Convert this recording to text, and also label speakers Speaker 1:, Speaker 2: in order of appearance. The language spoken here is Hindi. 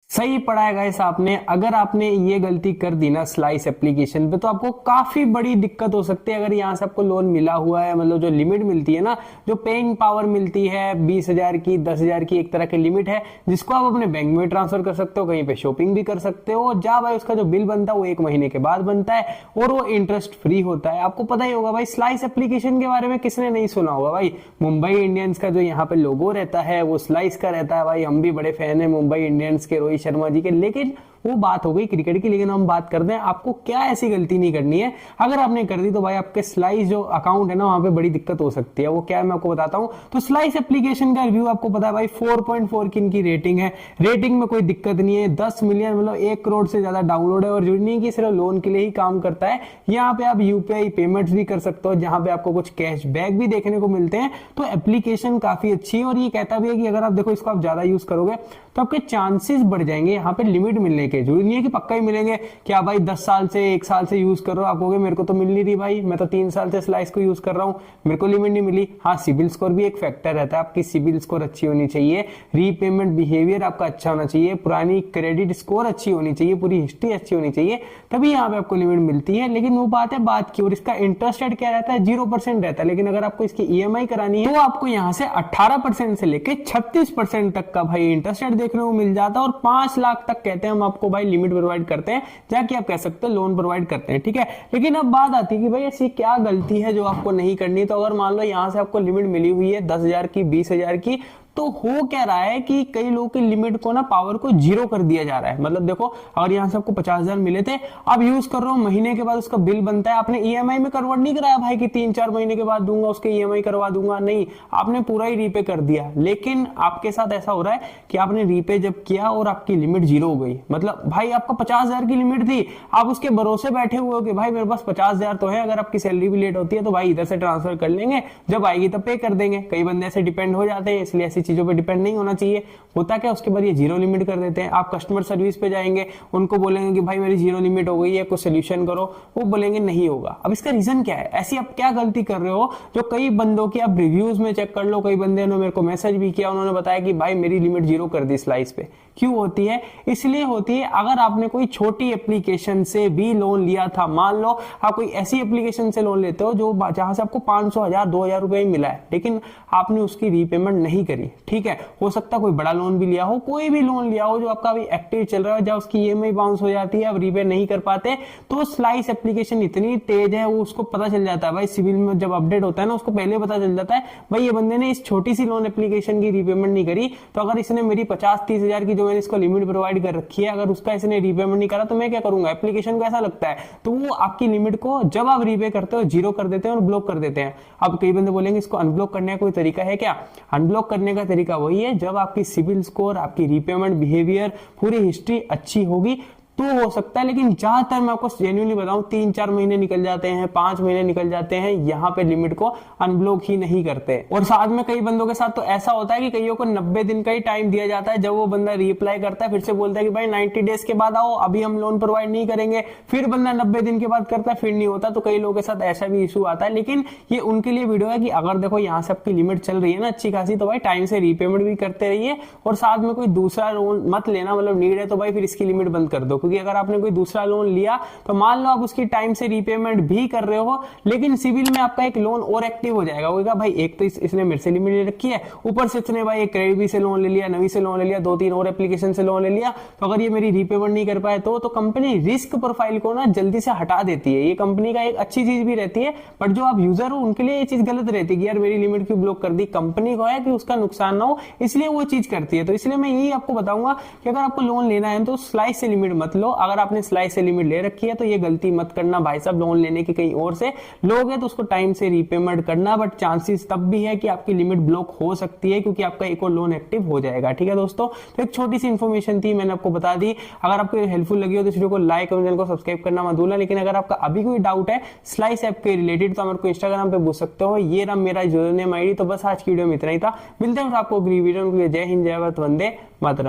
Speaker 1: सही पढ़ा है गाइस आपने। अगर आपने ये गलती कर दी ना स्लाइस एप्लीकेशन पे, तो आपको काफी बड़ी दिक्कत हो सकती है। अगर यहाँ से आपको लोन मिला हुआ है, मतलब जो लिमिट मिलती है ना, जो पेइंग पावर मिलती है 20,000 की, 10,000 की, एक तरह की लिमिट है जिसको आप अपने बैंक में ट्रांसफर कर सकते हो, कहीं पे शॉपिंग भी कर सकते हो। जा भाई उसका जो बिल बनता है वो 1 महीने के बाद बनता है और वो इंटरेस्ट फ्री होता है। आपको पता ही होगा भाई स्लाइस एप्लीकेशन के बारे में, किसने नहीं सुना होगा भाई। मुंबई इंडियंस का जो यहाँ पे लोगो रहता है वो स्लाइस का रहता है भाई। हम भी बड़े फैन है मुंबई इंडियंस के, रोहित शर्मा जी के। लेकिन वो बात हो गई क्रिकेट की। लेकिन हम बात करते हैं आपको क्या ऐसी गलती नहीं करनी है। अगर आपने कर दी तो भाई आपके स्लाइस जो अकाउंट है ना, वहां पे बड़ी दिक्कत हो सकती है। वो क्या है मैं आपको बताता हूं। तो स्लाइस एप्लीकेशन का रिव्यू आपको पता है भाई 4.4 की इनकी रेटिंग है। रेटिंग में कोई दिक्कत नहीं है। 10 मिलियन मतलब 1 करोड़ से ज्यादा डाउनलोड है। और जो नहीं कि सिर्फ लोन के लिए ही काम करता है। यहाँ पे आप यूपीआई पेमेंट्स भी कर सकते हो, जहां पे आपको कुछ कैशबैक भी देखने को मिलते हैं। तो एप्लीकेशन काफी अच्छी है। और ये कहता भी है कि अगर आप देखो इसको आप ज्यादा यूज करोगे तो आपके चांसेस बढ़ जाएंगे यहाँ पे लिमिट मिलने के। जरूरी नहीं है कि पक्का ही मिलेंगे। क्या भाई 10 साल से 1 साल से यूज कर रहे हो, आप कहोगे मेरे को तो मिल नहीं रही भाई, मैं तो 3 साल से स्लाइस को यूज कर रहा हूं, मेरे को लिमिट नहीं मिली। हाँ, सिबिल स्कोर भी एक फैक्टर रहता है। आपकी सिबिल स्कोर अच्छी होनी चाहिए, रीपेमेंट बिहेवियर आपका अच्छा होना चाहिए, पुरानी क्रेडिट स्कोर अच्छी होनी चाहिए, पूरी हिस्ट्री अच्छी होनी चाहिए, तभी यहाँ पे आपको लिमिट मिलती है। लेकिन वो बात है बात की। और इसका इंटरेस्ट रेट क्या रहता है? 0% रहता है। लेकिन अगर आपको इसकी ईएमआई करानी है तो आपको यहाँ से 18% से लेके 36% तक का भाई इंटरेस्ट रेट देखने को मिल जाता है। और 5 लाख तक कहते हैं हम आपको भाई लिमिट प्रोवाइड करते हैं, जाके आप कह सकते हैं लोन प्रोवाइड करते हैं। ठीक है, लेकिन अब बात आती है कि भाई ऐसी क्या गलती है जो आपको नहीं करनी। तो अगर मान लो यहां से आपको लिमिट मिली हुई है 10,000 की, 20,000 की, तो हो क्या रहा है कि कई लोगों की लिमिट को ना, पावर को 0 कर दिया जा रहा है। मतलब देखो, अगर यहां से आपको 50,000 मिले थे, आप यूज कर रहे हो, महीने के बाद उसका बिल बनता है, आपने ईएमआई में कन्वर्ट नहीं कराया भाई कि 3-4 महीने के बाद दूंगा, उसके ईएमआई करवा दूंगा, नहीं, आपने पूरा ही रीपे कर दिया। लेकिन आपके साथ ऐसा हो रहा है कि आपने रीपे जब किया और आपकी लिमिट 0 हो गई। मतलब भाई आपका 50,000 की लिमिट थी, आप उसके भरोसे बैठे हुए हो कि भाई मेरे पास 50,000 तो है, अगर आपकी सैलरी भी लेट होती है तो भाई इधर से ट्रांसफर कर लेंगे, जब आएगी तब पे कर देंगे। कई बंदे ऐसे डिपेंड हो जाते हैं, इसलिए ऐसी चीजों पर डिपेंड नहीं होना चाहिए। होता क्या, उसके बाद ये 0 लिमिट कर देते हैं। आप कस्टमर सर्विस पे जाएंगे, उनको बोलेंगे कि भाई मेरी 0 लिमिट हो गई है, कुछ सोल्यूशन करो, वो बोलेंगे नहीं होगा। अब इसका रीजन क्या है? ऐसी आप क्या गलती कर रहे हो जो कई बंदों की आप रिव्यूज में चेक कर लो, कई बंदे ने मेरे को मैसेज भी किया, उन्होंने बताया कि भाई मेरी लिमिट 0 कर दी स्लाइस पे। क्यों होती है? इसलिए होती है अगर आपने कोई छोटी एप्लीकेशन से भी लोन लिया था, मान लो आप कोई ऐसी एप्लीकेशन से लोन लेते हो जो जहां से आपको 500, 1000, 2000 रुपए मिला है, लेकिन आपने उसकी रीपेमेंट नहीं करी। ठीक है, हो सकता है कोई बड़ा लोन भी लिया हो, कोई भी लोन लिया हो जो आपका अभी एक्टिव चल रहा है, जब उसकी ईएमआई बाउंस हो जाती है, आप रीपे नहीं कर पाते, तो स्लाइस एप्लीकेशन इतनी तेज है, वो उसको पता चल जाता है भाई। सिविल में जब अपडेट होता है ना, उसको पहले पता चल जाता है भाई ये बंदे ने इस छोटी सी लोन एप्लीकेशन की रीपेमेंट नहीं करी, तो अगर इसने मेरी 50-30 हजार की जो मैंने इसको लिमिट प्रोवाइड कर रखी है, अगर उसका इसने रीपेमेंट नहीं करा तो मैं क्या करूंगा। एप्लीकेशन को ऐसा लगता है, तो वो आपकी लिमिट को जब आप रीपे करते हो 0 कर देते हैं और ब्लॉक कर देते हैं। अब कई बंदे बोलेंगे इसको अनब्लॉक करने का कोई तरीका है क्या? अनब्लॉक करने का तरीका वही है, जब आपकी सिविल स्कोर, आपकी रीपेमेंट बिहेवियर, पूरी हिस्ट्री अच्छी होगी तो हो सकता है। लेकिन ज्यादातर मैं आपको जेन्युइनली बताऊं, 3-4 महीने निकल जाते हैं, 5 महीने निकल जाते हैं, यहाँ पे लिमिट को अनब्लॉक ही नहीं करते। और साथ में कई बंदों के साथ तो ऐसा होता है कि कईयों को 90 दिन का ही टाइम दिया जाता है। जब वो बंदा रिप्लाई करता है, फिर से बोलता है कि भाई 90 डेज के बाद आओ, अभी हम लोन प्रोवाइड नहीं करेंगे, फिर बंदा 90 दिन के बाद करता है, फिर नहीं होता। तो कई लोगों के साथ ऐसा भी इशू आता है। लेकिन ये उनके लिए वीडियो है कि अगर देखो यहाँ से आपकी लिमिट चल रही है ना अच्छी खासी, तो भाई टाइम से रीपेमेंट भी करते रहिए और साथ में कोई दूसरा लोन मत लेना। मतलब नीड है तो भाई फिर इसकी लिमिट बंद कर दो, क्योंकि अगर आपने कोई दूसरा लोन लिया तो मान लो आप उसकी टाइम से रीपेमेंट भी कर रहे हो, लेकिन सिविल में आपका एक लोन और एक्टिव हो जाएगा। वो भाई एक तो इसने मेरे से लिमिट ले रखी है, ऊपर से इसने भाई एक क्रेडिट से लोन ले लिया, नवी से लोन ले लिया, 2-3 और एप्लीकेशन से लोन ले लिया, तो अगर ये मेरी रीपेमेंट नहीं कर पाए तो कंपनी रिस्क प्रोफाइल को ना जल्दी से हटा देती है। ये कंपनी का एक अच्छी चीज भी रहती है, बट जो आप यूजर हो उनके लिए ये चीज गलत रहती है कि यार मेरी लिमिट क्यों ब्लॉक कर दी। कंपनी को है कि उसका नुकसान ना हो, इसलिए वो चीज करती है। तो इसलिए मैं यही आपको बताऊंगा कि अगर आपको लोन लेना है तो स्लाइस से लिमिट मत लो। अगर आपने स्लाइस से लिमिट ले रखी है तो ये गलती मत करना भाई साहब। लोन लेने की कहीं और से लोगे तो उसको टाइम से रीपेमेंट करना, बट चांसेस तब भी है कि आपकी लिमिट ब्लॉक हो सकती है, क्योंकि आपका एक और लोन एक्टिव हो जाएगा। ठीक है दोस्तों, तो एक छोटी सी इन्फॉर्मेशन थी, मैंने आपको बता दी। अगर आपको हेल्पफुल लगी हो तो इस वीडियो को लाइक और चैनल को सब्सक्राइब करना मत भूलना। लेकिन अगर आपका अभी कोई डाउट है स्लाइस ऐप के रिलेटेड तो मेरे को इंस्टाग्राम पे पूछ सकते हो। ये रहा मेरा यूजर नेम आईडी। तो बस आज की वीडियो में इतना ही था, मिलते हैं आपको अगली वीडियो में। जय हिंद, जय भारत, वंदे मातरम।